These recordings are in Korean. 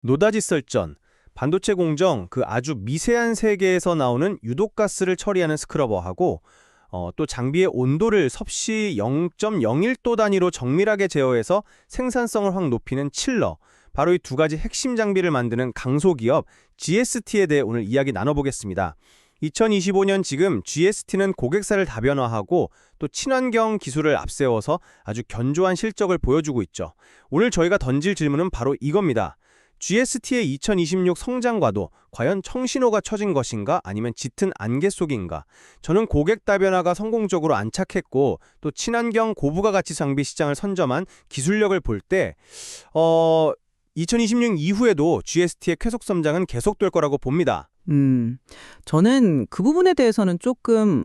노다지 썰전, 반도체 공정 그 아주 미세한 세계에서 나오는 유독가스를 처리하는 스크러버하고 또 장비의 온도를 섭씨 0.01도 단위로 정밀하게 제어해서 생산성을 확 높이는 칠러, 바로 이 두 가지 핵심 장비를 만드는 강소기업 GST에 대해 오늘 이야기 나눠보겠습니다. 2025년 지금 GST는 고객사를 다변화하고 또 친환경 기술을 앞세워서 아주 견조한 실적을 보여주고 있죠. 오늘 저희가 던질 질문은 바로 이겁니다. GST의 2026 성장과도 과연 청신호가 쳐진 것인가 아니면 짙은 안개 속인가? 저는 고객 다변화가 성공적으로 안착했고 또 친환경 고부가 가치 장비 시장을 선점한 기술력을 볼 때 2026 이후에도 GST의 쾌속 성장은 계속될 거라고 봅니다. 저는 그 부분에 대해서는 조금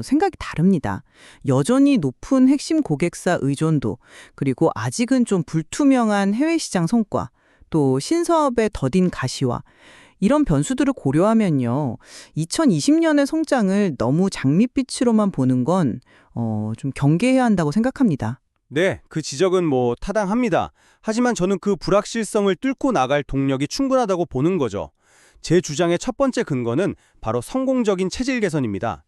생각이 다릅니다. 여전히 높은 핵심 고객사 의존도, 그리고 아직은 좀 불투명한 해외 시장 성과, 또 신사업의 더딘 가시화, 이런 변수들을 고려하면요. 2020년의 성장을 너무 장밋빛으로만 보는 건 좀 경계해야 한다고 생각합니다. 네, 그 지적은 타당합니다. 하지만 저는 그 불확실성을 뚫고 나갈 동력이 충분하다고 보는 거죠. 제 주장의 첫 번째 근거는 바로 성공적인 체질 개선입니다.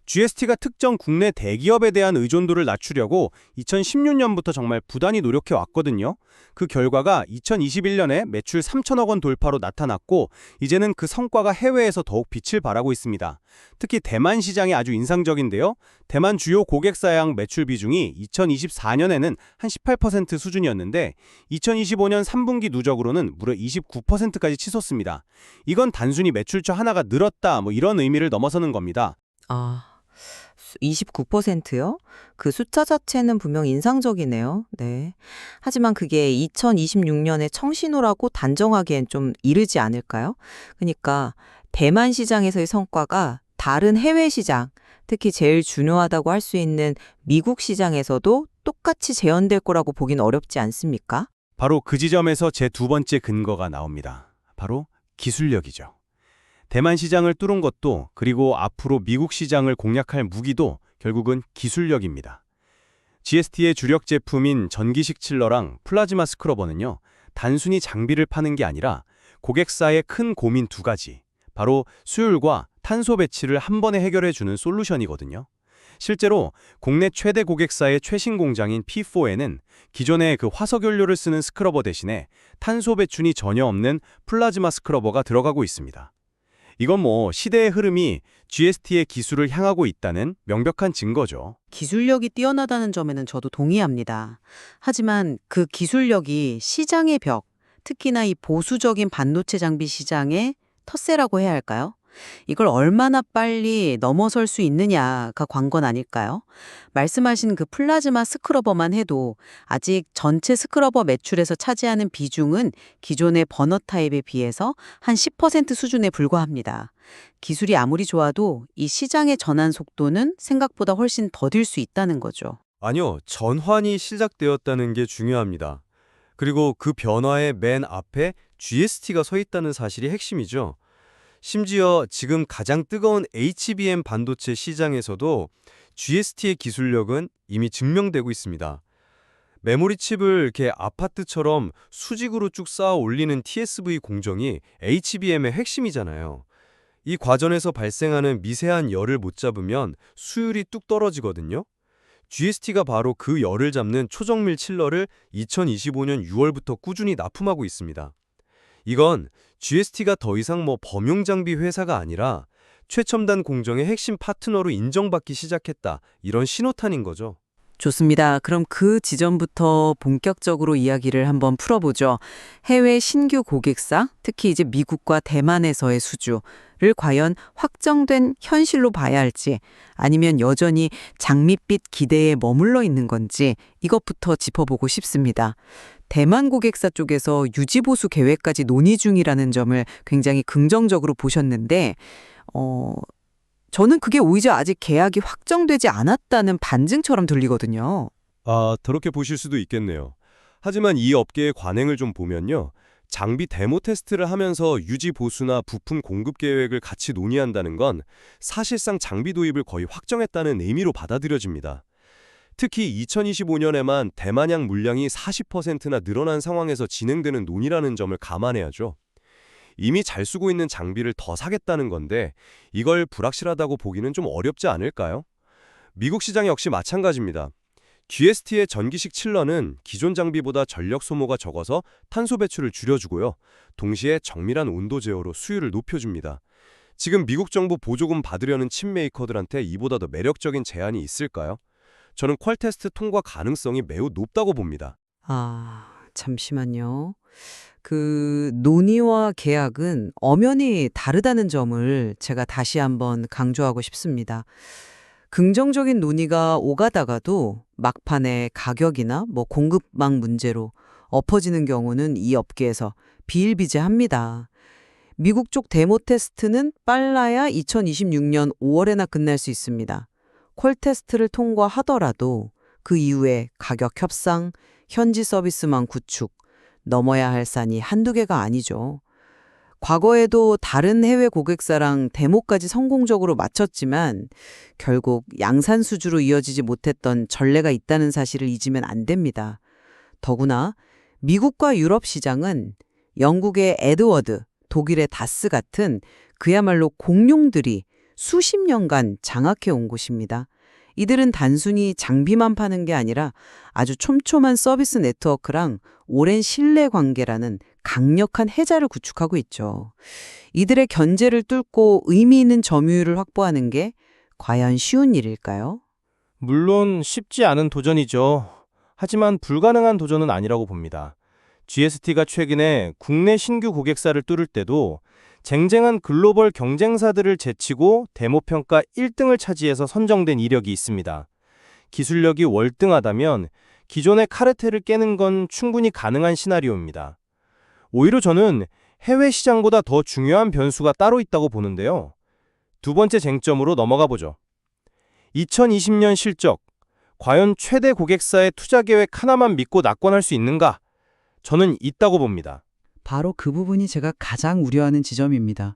GST가 특정 국내 대기업에 대한 의존도를 낮추려고 2016년부터 정말 부단히 노력해 왔거든요. 그 결과가 2021년에 매출 3천억 원 돌파로 나타났고 이제는 그 성과가 해외에서 더욱 빛을 발하고 있습니다. 특히 대만 시장이 아주 인상적인데요. 대만 주요 고객사양 매출 비중이 2024년에는 한 18% 수준이었는데 2025년 3분기 누적으로는 무려 29%까지 치솟습니다. 이건 단순히 매출처 하나가 늘었다 이런 의미를 넘어서는 겁니다. 아, 29%요? 그 숫자 자체는 분명 인상적이네요. 네. 하지만 그게 2026년의 청신호라고 단정하기엔 좀 이르지 않을까요? 그러니까 대만 시장에서의 성과가 다른 해외 시장, 특히 제일 중요하다고 할 수 있는 미국 시장에서도 똑같이 재현될 거라고 보긴 어렵지 않습니까? 바로 그 지점에서 제 두 번째 근거가 나옵니다. 바로 기술력이죠. 대만 시장을 뚫은 것도 그리고 앞으로 미국 시장을 공략할 무기도 결국은 기술력입니다. GST의 주력 제품인 전기식 칠러랑 플라즈마 스크러버는요. 단순히 장비를 파는 게 아니라 고객사의 큰 고민 두 가지, 바로 수율과 탄소 배치를 한 번에 해결해주는 솔루션이거든요. 실제로 국내 최대 고객사의 최신 공장인 P4에는 기존의 그 화석연료를 쓰는 스크러버 대신에 탄소 배출이 전혀 없는 플라즈마 스크러버가 들어가고 있습니다. 이건 시대의 흐름이 GST의 기술을 향하고 있다는 명백한 증거죠. 기술력이 뛰어나다는 점에는 저도 동의합니다. 하지만 그 기술력이 시장의 벽, 특히나 이 보수적인 반도체 장비 시장의 텃세라고 해야 할까요? 이걸 얼마나 빨리 넘어설 수 있느냐가 관건 아닐까요? 말씀하신 그 플라즈마 스크러버만 해도 아직 전체 스크러버 매출에서 차지하는 비중은 기존의 버너 타입에 비해서 한 10% 수준에 불과합니다. 기술이 아무리 좋아도 이 시장의 전환 속도는 생각보다 훨씬 더딜 수 있다는 거죠. 아니요, 전환이 시작되었다는 게 중요합니다. 그리고 그 변화의 맨 앞에 GST가 서 있다는 사실이 핵심이죠. 심지어 지금 가장 뜨거운 HBM 반도체 시장에서도 GST의 기술력은 이미 증명되고 있습니다. 메모리 칩을 이렇게 아파트처럼 수직으로 쭉 쌓아 올리는 TSV 공정이 HBM의 핵심이잖아요. 이 과정에서 발생하는 미세한 열을 못 잡으면 수율이 뚝 떨어지거든요. GST가 바로 그 열을 잡는 초정밀 칠러를 2025년 6월부터 꾸준히 납품하고 있습니다. 이건 GST가 더 이상 범용장비 회사가 아니라 최첨단 공정의 핵심 파트너로 인정받기 시작했다. 이런 신호탄인 거죠. 좋습니다. 그럼 그 지점부터 본격적으로 이야기를 한번 풀어보죠. 해외 신규 고객사, 특히 이제 미국과 대만에서의 수주를 과연 확정된 현실로 봐야 할지, 아니면 여전히 장밋빛 기대에 머물러 있는 건지 이것부터 짚어보고 싶습니다. 대만 고객사 쪽에서 유지보수 계획까지 논의 중이라는 점을 굉장히 긍정적으로 보셨는데 저는 그게 오히려 아직 계약이 확정되지 않았다는 반증처럼 들리거든요. 그렇게 보실 수도 있겠네요. 하지만 이 업계의 관행을 좀 보면요. 장비 데모 테스트를 하면서 유지 보수나 부품 공급 계획을 같이 논의한다는 건 사실상 장비 도입을 거의 확정했다는 의미로 받아들여집니다. 특히 2025년에만 대만양 물량이 40%나 늘어난 상황에서 진행되는 논의라는 점을 감안해야죠. 이미 잘 쓰고 있는 장비를 더 사겠다는 건데 이걸 불확실하다고 보기는 좀 어렵지 않을까요? 미국 시장 역시 마찬가지입니다. GST의 전기식 칠러는 기존 장비보다 전력 소모가 적어서 탄소 배출을 줄여주고요. 동시에 정밀한 온도 제어로 수율을 높여줍니다. 지금 미국 정부 보조금 받으려는 칩 메이커들한테 이보다 더 매력적인 제안이 있을까요? 저는 퀄 테스트 통과 가능성이 매우 높다고 봅니다. 잠시만요. 그 논의와 계약은 엄연히 다르다는 점을 제가 다시 한번 강조하고 싶습니다. 긍정적인 논의가 오가다가도 막판에 가격이나 공급망 문제로 엎어지는 경우는 이 업계에서 비일비재합니다. 미국 쪽 데모 테스트는 빨라야 2026년 5월에나 끝날 수 있습니다. 퀄 테스트를 통과하더라도 그 이후에 가격 협상, 현지 서비스망 구축, 넘어야 할 산이 한두 개가 아니죠. 과거에도 다른 해외 고객사랑 데모까지 성공적으로 마쳤지만 결국 양산 수주로 이어지지 못했던 전례가 있다는 사실을 잊으면 안 됩니다. 더구나 미국과 유럽 시장은 영국의 에드워드, 독일의 다스 같은 그야말로 공룡들이 수십 년간 장악해 온 곳입니다. 이들은 단순히 장비만 파는 게 아니라 아주 촘촘한 서비스 네트워크랑 오랜 신뢰 관계라는 강력한 해자를 구축하고 있죠. 이들의 견제를 뚫고 의미 있는 점유율을 확보하는 게 과연 쉬운 일일까요? 물론 쉽지 않은 도전이죠. 하지만 불가능한 도전은 아니라고 봅니다. GST가 최근에 국내 신규 고객사를 뚫을 때도 쟁쟁한 글로벌 경쟁사들을 제치고 데모평가 1등을 차지해서 선정된 이력이 있습니다. 기술력이 월등하다면 기존의 카르텔을 깨는 건 충분히 가능한 시나리오입니다. 오히려 저는 해외 시장보다 더 중요한 변수가 따로 있다고 보는데요. 두 번째 쟁점으로 넘어가 보죠. 2020년 실적, 과연 최대 고객사의 투자 계획 하나만 믿고 낙관할 수 있는가? 저는 있다고 봅니다. 바로 그 부분이 제가 가장 우려하는 지점입니다.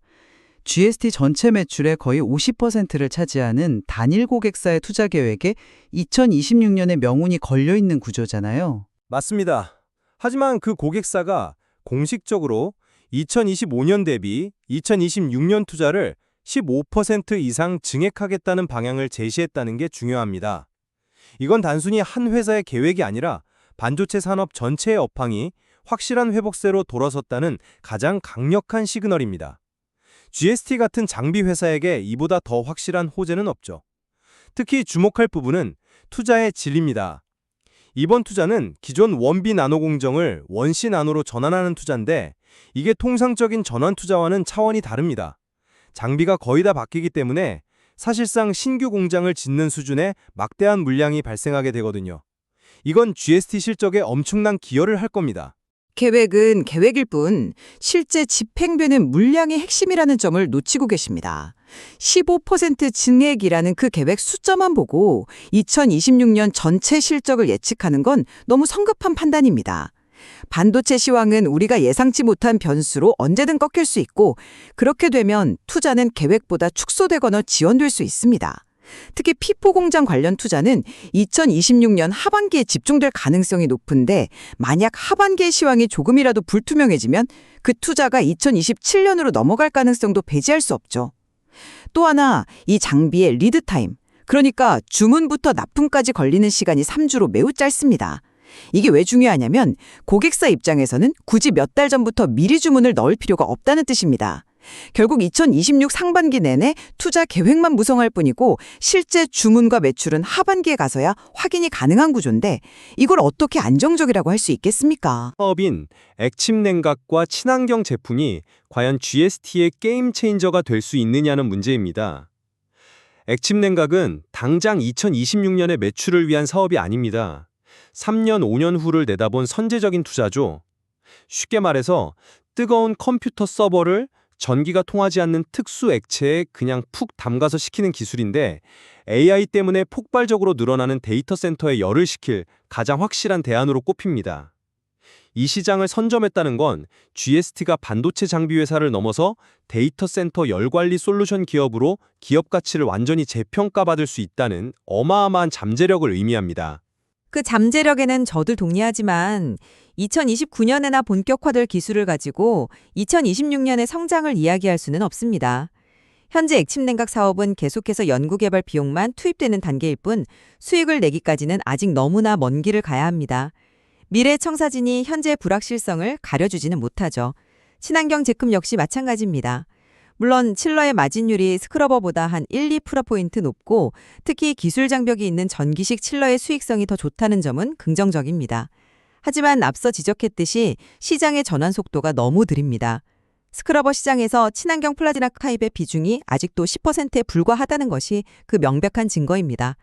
GST 전체 매출의 거의 50%를 차지하는 단일 고객사의 투자 계획에 2026년에 명운이 걸려 있는 구조잖아요. 맞습니다. 하지만 그 고객사가 공식적으로 2025년 대비 2026년 투자를 15% 이상 증액하겠다는 방향을 제시했다는 게 중요합니다. 이건 단순히 한 회사의 계획이 아니라 반도체 산업 전체의 업황이 확실한 회복세로 돌아섰다는 가장 강력한 시그널입니다. GST 같은 장비 회사에게 이보다 더 확실한 호재는 없죠. 특히 주목할 부분은 투자의 질입니다. 이번 투자는 기존 원비 나노 공정을 원시 나노로 전환하는 투자인데 이게 통상적인 전환 투자와는 차원이 다릅니다. 장비가 거의 다 바뀌기 때문에 사실상 신규 공장을 짓는 수준의 막대한 물량이 발생하게 되거든요. 이건 GST 실적에 엄청난 기여를 할 겁니다. 계획은 계획일 뿐 실제 집행되는 물량이 핵심이라는 점을 놓치고 계십니다. 15% 증액이라는 그 계획 숫자만 보고 2026년 전체 실적을 예측하는 건 너무 성급한 판단입니다. 반도체 시황은 우리가 예상치 못한 변수로 언제든 꺾일 수 있고 그렇게 되면 투자는 계획보다 축소되거나 지연될 수 있습니다. 특히 피포 공장 관련 투자는 2026년 하반기에 집중될 가능성이 높은데 만약 하반기의 시황이 조금이라도 불투명해지면 그 투자가 2027년으로 넘어갈 가능성도 배제할 수 없죠. 또 하나, 이 장비의 리드 타임, 그러니까 주문부터 납품까지 걸리는 시간이 3주로 매우 짧습니다. 이게 왜 중요하냐면 고객사 입장에서는 굳이 몇 달 전부터 미리 주문을 넣을 필요가 없다는 뜻입니다. 결국 2026 상반기 내내 투자 계획만 무성할 뿐이고 실제 주문과 매출은 하반기에 가서야 확인이 가능한 구조인데 이걸 어떻게 안정적이라고 할 수 있겠습니까? 사업인 액침 냉각과 친환경 제품이 과연 GST의 게임 체인저가 될 수 있느냐는 문제입니다. 액침 냉각은 당장 2026년의 매출을 위한 사업이 아닙니다. 3년, 5년 후를 내다본 선제적인 투자죠. 쉽게 말해서 뜨거운 컴퓨터 서버를 전기가 통하지 않는 특수 액체에 그냥 푹 담가서 식히는 기술인데 AI 때문에 폭발적으로 늘어나는 데이터 센터에 열을 식힐 가장 확실한 대안으로 꼽힙니다. 이 시장을 선점했다는 건 GST가 반도체 장비 회사를 넘어서 데이터 센터 열관리 솔루션 기업으로 기업 가치를 완전히 재평가받을 수 있다는 어마어마한 잠재력을 의미합니다. 그 잠재력에는 저도 동의하지만 2029년에나 본격화될 기술을 가지고 2026년의 성장을 이야기할 수는 없습니다. 현재 액침 냉각 사업은 계속해서 연구개발 비용만 투입되는 단계일 뿐 수익을 내기까지는 아직 너무나 먼 길을 가야 합니다. 미래 청사진이 현재의 불확실성을 가려주지는 못하죠. 친환경 제품 역시 마찬가지입니다. 물론 칠러의 마진율이 스크러버보다 한 1-2%포인트 높고 특히 기술 장벽이 있는 전기식 칠러의 수익성이 더 좋다는 점은 긍정적입니다. 하지만 앞서 지적했듯이 시장의 전환 속도가 너무 느립니다. 스크러버 시장에서 친환경 플라티나 타입의 비중이 아직도 10%에 불과하다는 것이 그 명백한 증거입니다.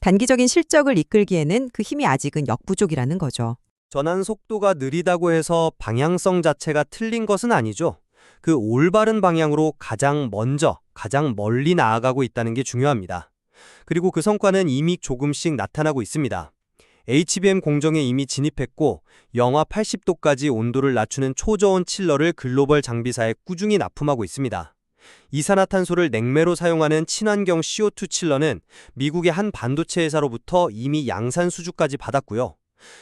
단기적인 실적을 이끌기에는 그 힘이 아직은 역부족이라는 거죠. 전환 속도가 느리다고 해서 방향성 자체가 틀린 것은 아니죠. 그 올바른 방향으로 가장 먼저, 가장 멀리 나아가고 있다는 게 중요합니다. 그리고 그 성과는 이미 조금씩 나타나고 있습니다. HBM 공정에 이미 진입했고 영하 80도까지 온도를 낮추는 초저온 칠러를 글로벌 장비사에 꾸준히 납품하고 있습니다. 이산화탄소를 냉매로 사용하는 친환경 CO2 칠러는 미국의 한 반도체 회사로부터 이미 양산 수주까지 받았고요.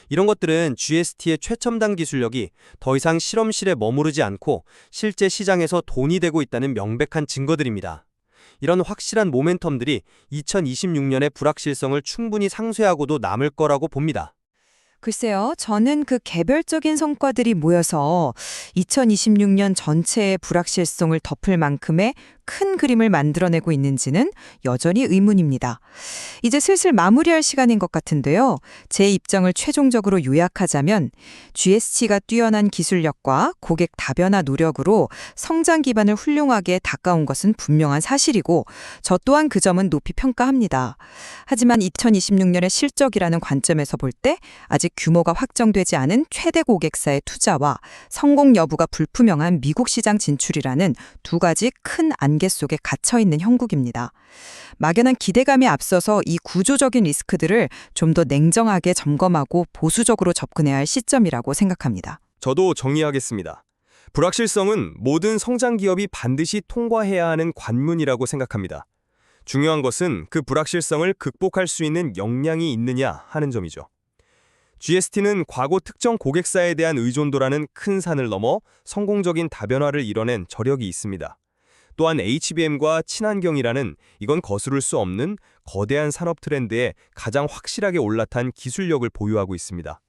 이런 것들은 GST의 최첨단 기술력이 더 이상 실험실에 머무르지 않고 실제 시장에서 돈이 되고 있다는 명백한 증거들입니다. 이런 확실한 모멘텀들이 2026년의 불확실성을 충분히 상쇄하고도 남을 거라고 봅니다. 글쎄요, 저는 그 개별적인 성과들이 모여서 2026년 전체의 불확실성을 덮을 만큼의 큰 그림을 만들어내고 있는지는 여전히 의문입니다. 이제 슬슬 마무리할 시간인 것 같은데요. 제 입장을 최종적으로 요약하자면 GST가 뛰어난 기술력과 고객 다변화 노력으로 성장 기반을 훌륭하게 닦아온 것은 분명한 사실이고 저 또한 그 점은 높이 평가합니다. 하지만 2026년의 실적이라는 관점에서 볼 때 아직 규모가 확정되지 않은 최대 고객사의 투자와 성공 여부가 불투명한 미국 시장 진출이라는 두 가지 큰 안개 속에 갇혀있는 형국입니다. 막연한 기대감에 앞서서 이 구조적인 리스크들을 좀 더 냉정하게 점검하고 보수적으로 접근해야 할 시점이라고 생각합니다. 저도 정리하겠습니다. 불확실성은 모든 성장 기업이 반드시 통과해야 하는 관문이라고 생각합니다. 중요한 것은 그 불확실성을 극복할 수 있는 역량이 있느냐 하는 점이죠. GST는 과거 특정 고객사에 대한 의존도라는 큰 산을 넘어 성공적인 다변화를 이뤄낸 저력이 있습니다. 또한 HBM과 친환경이라는 이건 거스를 수 없는 거대한 산업 트렌드에 가장 확실하게 올라탄 기술력을 보유하고 있습니다.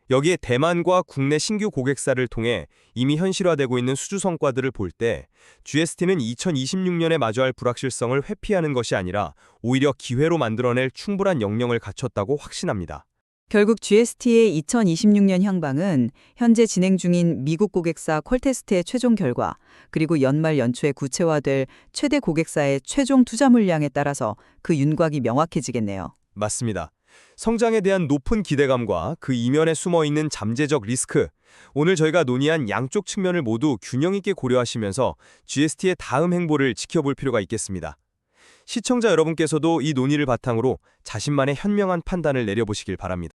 여기에 대만과 국내 신규 고객사를 통해 이미 현실화되고 있는 수주 성과들을 볼 때 GST는 2026년에 마주할 불확실성을 회피하는 것이 아니라 오히려 기회로 만들어낼 충분한 역량을 갖췄다고 확신합니다. 결국 GST의 2026년 향방은 현재 진행 중인 미국 고객사 퀄테스트의 최종 결과, 그리고 연말 연초에 구체화될 최대 고객사의 최종 투자 물량에 따라서 그 윤곽이 명확해지겠네요. 맞습니다. 성장에 대한 높은 기대감과 그 이면에 숨어있는 잠재적 리스크, 오늘 저희가 논의한 양쪽 측면을 모두 균형 있게 고려하시면서 GST의 다음 행보를 지켜볼 필요가 있겠습니다. 시청자 여러분께서도 이 논의를 바탕으로 자신만의 현명한 판단을 내려보시길 바랍니다.